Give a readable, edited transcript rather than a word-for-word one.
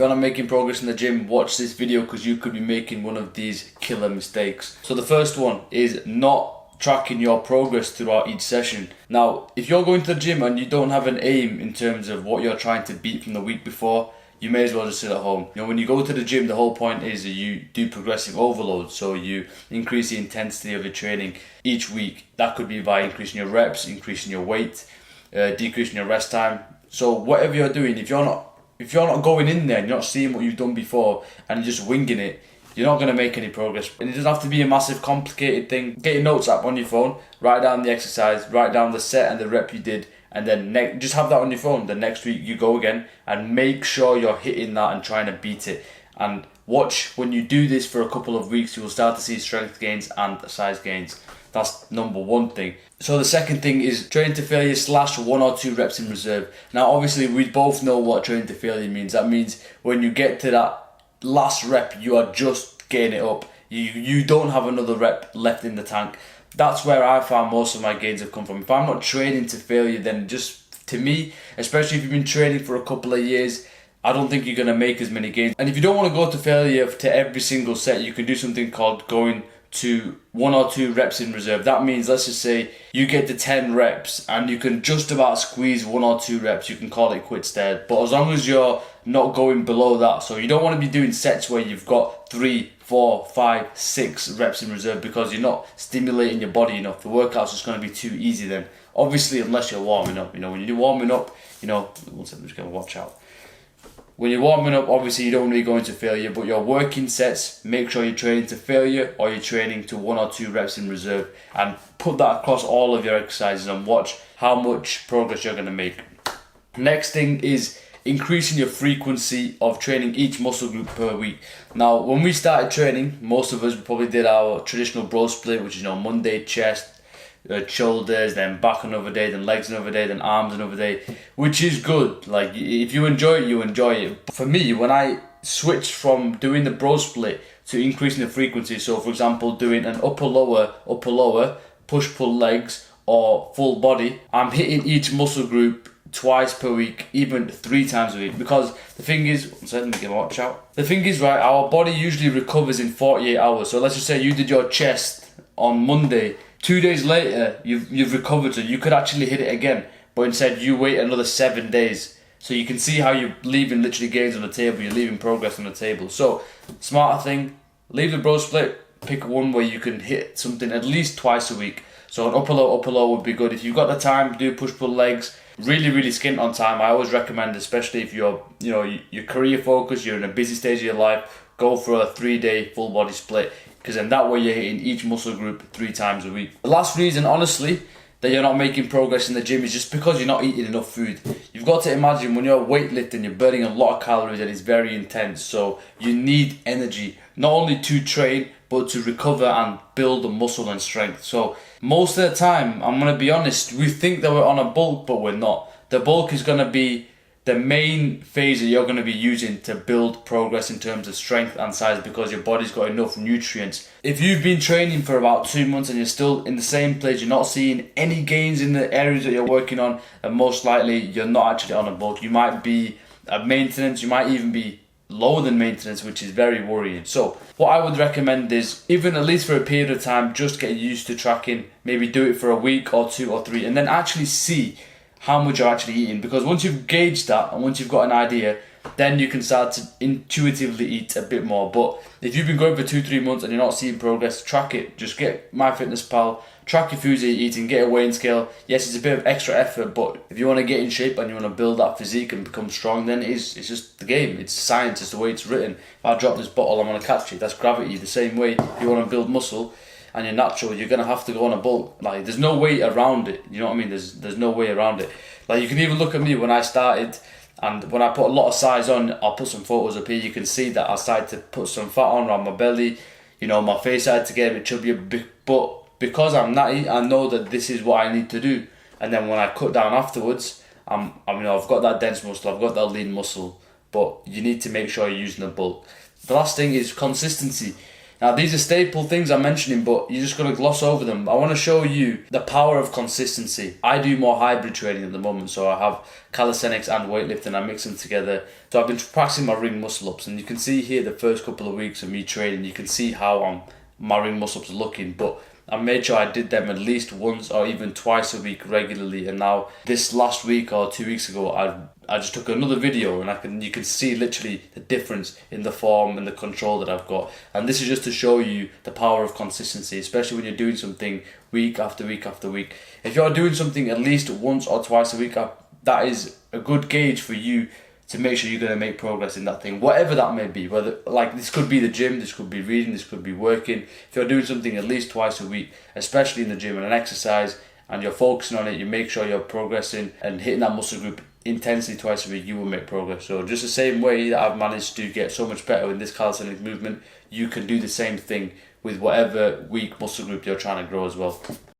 you're not making progress in the gym, watch this video because you could be making one of these killer mistakes. So the first one is not tracking your progress throughout each session. Now, if you're going to the gym and you don't have an aim in terms of what you're trying to beat from the week before, you may as well just sit at home. You know, when you go to the gym, the whole point is that you do progressive overload. So you increase the intensity of your training each week. That could be by increasing your reps, increasing your weight, decreasing your rest time. So whatever you're doing, if you're not going in there and you're not seeing what you've done before and you're just winging it, you're not going to make any progress. And it doesn't have to be a massive complicated thing. Get your notes app on your phone, write down the exercise, write down the set and the rep you did, and then just have that on your phone. The next week you go again and make sure you're hitting that and trying to beat it. And watch, when you do this for a couple of weeks, you will start to see strength gains and size gains. That's number one thing. So the second thing is training to failure / 1 or 2 reps in reserve. Now obviously we both know what training to failure means. That means when you get to that last rep, you are just getting it up. You don't have another rep left in the tank. That's where I found most of my gains have come from. If I'm not training to failure, then just, to me, especially if you've been training for a couple of years, I don't think you're going to make as many gains. And if you don't want to go to failure to every single set, you can do something called going to 1 or 2 reps in reserve. That means, let's just say you get to 10 reps and you can just about squeeze 1 or 2 reps, you can call it quits there. But as long as you're not going below that, so you don't want to be doing sets where you've got 3, 4, 5, 6 reps in reserve because you're not stimulating your body enough. The workout's just going to be too easy then. Obviously, unless you're warming up. You know, when you're warming up, you know, one second, I'm just going to watch out. When you're warming up, obviously you don't want to be going to failure, but your working sets, make sure you're training to failure or you're training to 1 or 2 reps in reserve, and put that across all of your exercises and watch how much progress you're going to make. Next thing is increasing your frequency of training each muscle group per week. Now, when we started training, most of us probably did our traditional bro split, which is, you know, Monday chest, shoulders, then back another day, then legs another day, then arms another day, which is good. Like, if you enjoy it, you enjoy it. But for me, when I switched from doing the bro split to increasing the frequency, so for example doing an upper lower, push pull legs or full body, I'm hitting each muscle group twice per week, even 3 times a week. Because the thing is, let me get a watch out. The thing is, right, our body usually recovers in 48 hours. So let's just say you did your chest on Monday, 2 days later you've recovered, so you could actually hit it again, but instead you wait another 7 days. So you can see how you're leaving literally gains on the table, you're leaving progress on the table. So smarter thing, leave the bro split, pick one where you can hit something at least twice a week. So an upper low would be good. If you've got the time, do push pull legs. Really skint on time. I always recommend, especially if you're, you know, your career focused, you're in a busy stage of your life, go for a 3-day full body split, because then that way you're hitting each muscle group 3 times a week. The last reason, honestly, that you're not making progress in the gym is just because you're not eating enough food. You've got to imagine when you're weightlifting, you're burning a lot of calories and it's very intense. So you need energy, not only to train, but to recover and build the muscle and strength. So most of the time, I'm going to be honest, we think that we're on a bulk, but we're not. The bulk is going to be the main phase that you're going to be using to build progress in terms of strength and size, because your body's got enough nutrients. If you've been training for about 2 months and you're still in the same place, you're not seeing any gains in the areas that you're working on, and most likely you're not actually on a bulk. You might be at maintenance, you might even be lower than maintenance, which is very worrying. So what I would recommend is, even at least for a period of time, just get used to tracking. Maybe do it for a week or 2 or 3, and then actually see how much you're actually eating. Because once you've gauged that and once you've got an idea, then you can start to intuitively eat a bit more. But if you've been going for 2-3 months and you're not seeing progress, track it. Just get MyFitnessPal, track your foods that you're eating, get a weighing scale. Yes, it's a bit of extra effort, but if you want to get in shape and you want to build that physique and become strong, then it's just the game. It's science, it's the way it's written. If I drop this bottle, I'm going to catch it. That's gravity. The same way, if you want to build muscle and you're natural, you're going to have to go on a bulk. Like, there's no way around it. You know what I mean? There's no way around it. Like, you can even look at me when I started, and when I put a lot of size on, I'll put some photos up here, you can see that I started to put some fat on around my belly. You know, my face started to get a bit chubbier, but because I'm natty, I know that this is what I need to do. And then when I cut down afterwards, I've got that dense muscle, I've got that lean muscle, but you need to make sure you're using the bulk. The last thing is consistency. Now these are staple things I'm mentioning, but you're just going to gloss over them. I want to show you the power of consistency. I do more hybrid training at the moment, so I have calisthenics and weightlifting. I mix them together. So I've been practicing my ring muscle ups, and you can see here the first couple of weeks of me training, you can see how my ring muscle ups are looking, but I made sure I did them at least once or even twice a week regularly. And now this last week or 2 weeks ago, I just took another video, and you can see literally the difference in the form and the control that I've got. And this is just to show you the power of consistency, especially when you're doing something week after week after week. If you're doing something at least once or twice a week, that is a good gauge for you to make sure you're going to make progress in that thing, whatever that may be. Whether, like, this could be the gym, this could be reading, this could be working. If you're doing something at least twice a week, especially in the gym and an exercise, and you're focusing on it, you make sure you're progressing and hitting that muscle group intensely twice a week, you will make progress. So just the same way that I've managed to get so much better in this calisthenics movement, you can do the same thing with whatever weak muscle group you're trying to grow as well.